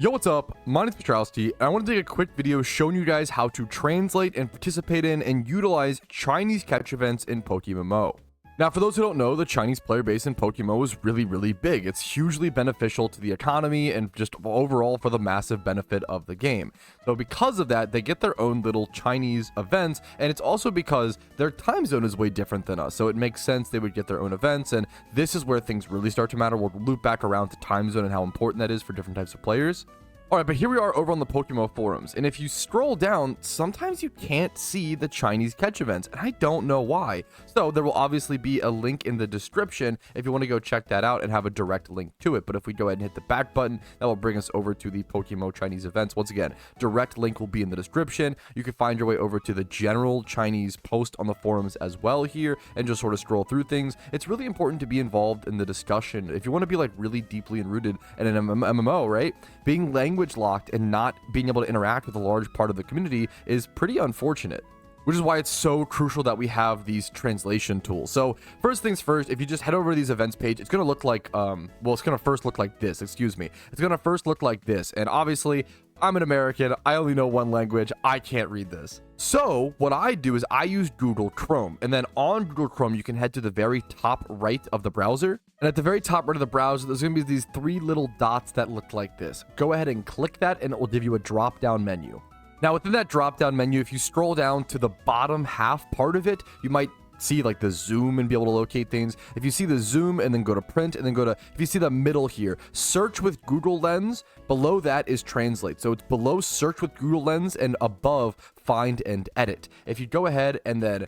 Yo, what's up? My name's Patrouski, and I want to take a quick video showing you guys how to translate and participate in and utilize Chinese catch events in PokeMMO. Now, for those who don't know, the Chinese player base in PokeMMO is really big. It's hugely beneficial to the economy and just overall for the massive benefit of the game. So because of that, they get their own little Chinese events, and it's also because their time zone is way different than us. So it makes sense they would get their own events, and this is where things really start to matter. We'll loop back around to time zone and how important that is for different types of players. Alright, but here we are over on the PokeMMO forums, and if you scroll down, sometimes you can't see the Chinese catch events, and I don't know why. So there will obviously be a link in the description if you want to go check that out and have a direct link to it. But if we go ahead and hit the back button, that will bring us over to the PokeMMO Chinese events. Once again, direct link will be in the description. You can find your way over to the general Chinese post on the forums as well here, and just sort of scroll through things. It's really important to be involved in the discussion. If you want to be like really deeply rooted in an MMO, right? Being language locked and not being able to interact with a large part of the community is pretty unfortunate, which is why it's so crucial that we have these translation tools. So first things first, if you just head over to these events page, it's going to look like it's going to first look like this. It's going to first look like this, and obviously I'm an American, I only know one language, I can't read this. So what I do is I use Google Chrome, and then on Google Chrome you can head to the very top right of the browser, and at the very top right of the browser there's going to be these three little dots that look like this. Go ahead and click that and it will give you a drop down menu. Now within that drop down menu, if you scroll down to the bottom half part of it, you might see like the zoom and be able to locate things. If you see the zoom and then go to print and then go to, if you see the middle here, search with Google Lens, below that is translate. So it's below search with Google Lens and above find and edit. If you go ahead and then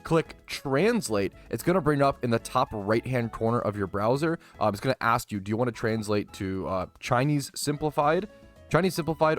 click translate, it's going to bring up in the top right hand corner of your browser. It's going to ask you, do you want to translate to Chinese simplified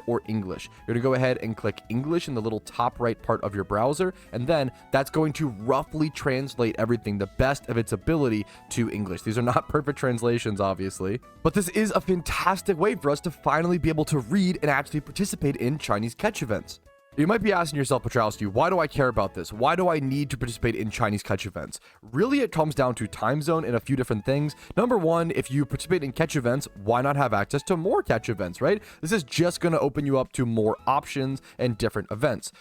or English? You're gonna go ahead and click English in the little top right part of your browser, and then that's going to roughly translate everything the best of its ability to English. These are not perfect translations, obviously, but this is a fantastic way for us to finally be able to read and actually participate in Chinese catch events. You might be asking yourself, Patrouski, why do I care about this? Why do I need to participate in Chinese catch events? Really, it comes down to time zone and a few different things. Number one, if you participate in catch events, why not have access to more catch events, right? This is just going to open you up to more options and different events.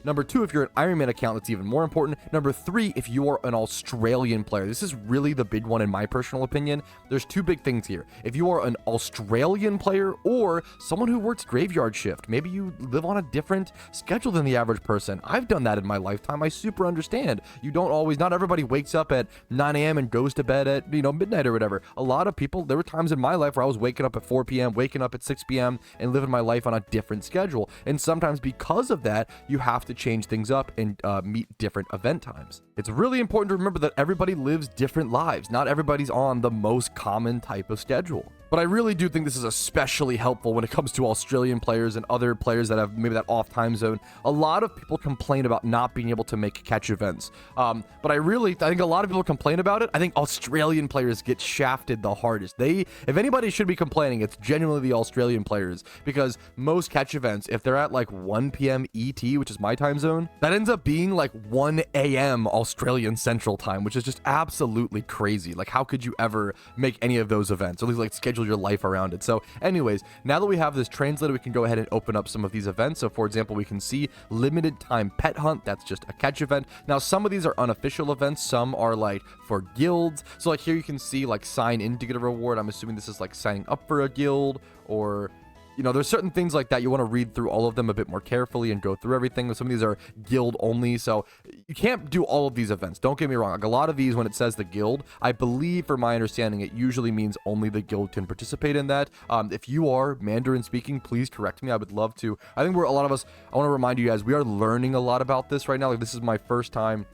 Number two, if you're an Iron Man account, that's even more important. Number three, if you are an Australian player, this is really the big one in my personal opinion. There's two big things here. If you are an Australian player or someone who works graveyard shift, maybe you live on a different schedule than the average person. I've done that in my lifetime. I super understand. You don't always, not everybody wakes up at 9 a.m. and goes to bed at, midnight or whatever. A lot of people, there were times in my life where I was waking up at 4 p.m., waking up at 6 p.m. and living my life on a different schedule. And sometimes because of that, you have to change things up and meet different event times. It's really important to remember that everybody lives different lives. Not everybody's on the most common type of schedule. But I really do think this is especially helpful when it comes to Australian players and other players that have maybe that off time zone. A lot of people complain about not being able to make catch events. But I think a lot of people complain about it. I think Australian players get shafted the hardest. If anybody should be complaining, it's genuinely the Australian players, because most catch events, if they're at like 1 p.m. ET, which is my time zone, that ends up being like 1 a.m. Australian Central Time, which is just absolutely crazy. Like, how could you ever make any of those events, or at least like schedule your life around it? So anyways, now that we have this translated, we can go ahead and open up some of these events. So for example, we can see limited time pet hunt. That's just a catch event. Now some of these are unofficial events, some are like for guilds. So like here you can see like sign in to get a reward. I'm assuming this is like signing up for a guild, or there's certain things like that. You want to read through all of them a bit more carefully and go through everything. Some of these are guild only, so you can't do all of these events. Don't get me wrong. Like a lot of these, when it says the guild, I believe, for my understanding, it usually means only the guild can participate in that. If you are Mandarin speaking, please correct me. I would love to. I think a lot of us, I want to remind you guys, we are learning a lot about this right now. Like, this is my first time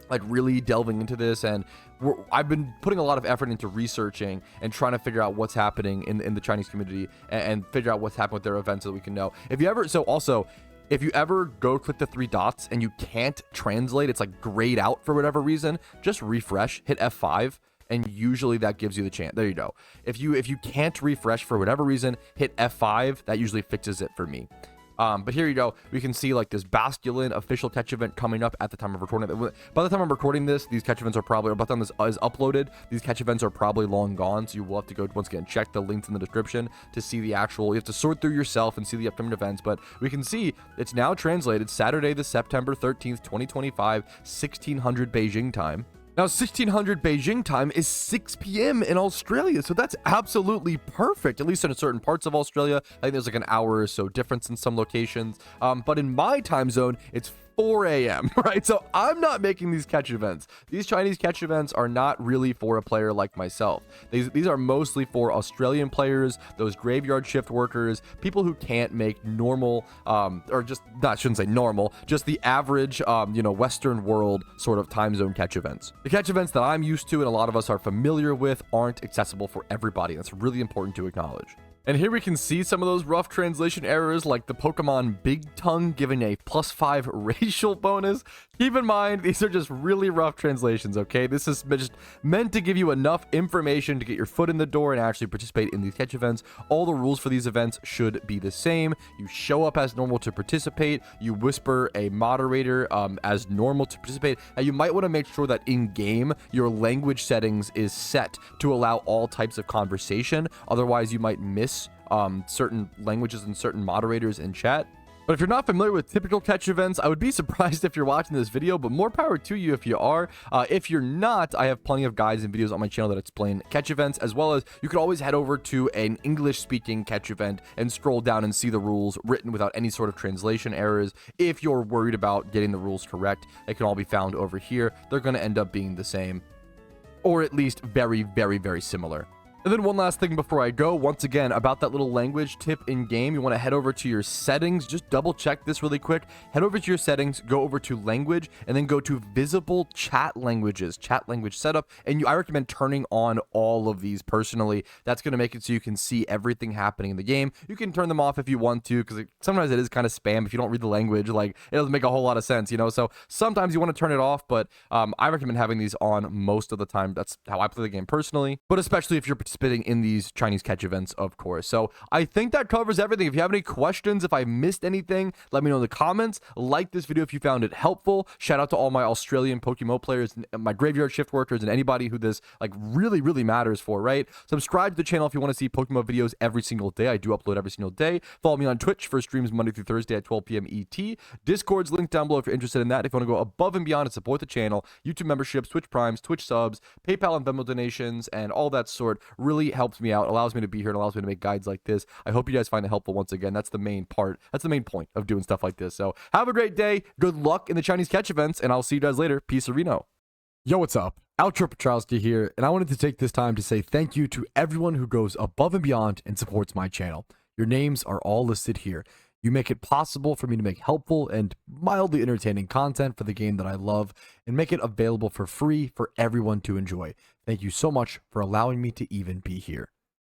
like really delving into this, and I've been putting a lot of effort into researching and trying to figure out what's happening in the Chinese community and figure out what's happening with their events so that we can know. If you ever go click the three dots and you can't translate, it's like grayed out for whatever reason, just refresh, hit F5, and usually that gives you the chance. There you go. If you can't refresh for whatever reason, hit F5, that usually fixes it for me. But here you go. We can see like this Basculin official catch event coming up at the time of recording. By the time I'm recording this, these catch events are probably, or by the time this is uploaded, these catch events are probably long gone. So you will have to go, once again, check the links in the description to see the actual, you have to sort through yourself and see the upcoming events. But we can see it's now translated Saturday, the September 13th, 2025, 1600 Beijing time. Now, 1600 Beijing time is 6 p.m. in Australia, so that's absolutely perfect, at least in certain parts of Australia. I think there's like an hour or so difference in some locations, but in my time zone, it's 4 a.m., right? So I'm not making these catch events. These Chinese catch events are not really for a player like myself. These are mostly for Australian players, those graveyard shift workers, people who can't make normal, or just, I shouldn't say normal, just the average, Western world sort of time zone catch events. The catch events that I'm used to and a lot of us are familiar with aren't accessible for everybody. That's really important to acknowledge. And here we can see some of those rough translation errors, like the Pokemon Big Tongue giving a +5 racial bonus. Keep in mind, these are just really rough translations, okay? This is just meant to give you enough information to get your foot in the door and actually participate in these catch events. All the rules for these events should be the same. You show up as normal to participate. You whisper a moderator as normal to participate. Now, you might want to make sure that in-game, your language settings is set to allow all types of conversation. Otherwise, you might miss certain languages and certain moderators in chat. But if you're not familiar with typical catch events, I would be surprised if you're watching this video, but more power to you if you are. If you're not, I have plenty of guides and videos on my channel that explain catch events, as well as you could always head over to an English-speaking catch event and scroll down and see the rules written without any sort of translation errors. If you're worried about getting the rules correct, they can all be found over here. They're going to end up being the same, or at least very, very, very similar. And then one last thing before I go, once again, about that little language tip in game, you want to head over to your settings, just double check this really quick, head over to your settings, go over to language, and then go to visible chat languages, chat language setup, and I recommend turning on all of these personally. That's going to make it so you can see everything happening in the game. You can turn them off if you want to, because sometimes it is kind of spam if you don't read the language, like, it doesn't make a whole lot of sense, so sometimes you want to turn it off, but I recommend having these on most of the time. That's how I play the game personally, but especially if you're participating in these Chinese catch events, of course. So I think that covers everything. If you have any questions, if I missed anything, let me know in the comments. Like this video if you found it helpful. Shout out to all my Australian PokeMMO players, and my graveyard shift workers, and anybody who this really, really matters for, right? Subscribe to the channel if you want to see PokeMMO videos every single day. I do upload every single day. Follow me on Twitch for streams Monday through Thursday at 12 p.m. ET. Discord's linked down below if you're interested in that. If you want to go above and beyond to support the channel, YouTube memberships, Twitch Primes, Twitch subs, PayPal and Venmo donations, and all that sort really helps me out, allows me to be here, and allows me to make guides like this. I hope you guys find it helpful. Once again, that's the main part. That's the main point of doing stuff like this. So have a great day. Good luck in the Chinese catch events, and I'll see you guys later. Peace, Reno. Yo, what's up? Outro Patrouski here, and I wanted to take this time to say thank you to everyone who goes above and beyond and supports my channel. Your names are all listed here. You make it possible for me to make helpful and mildly entertaining content for the game that I love and make it available for free for everyone to enjoy. Thank you so much for allowing me to even be here.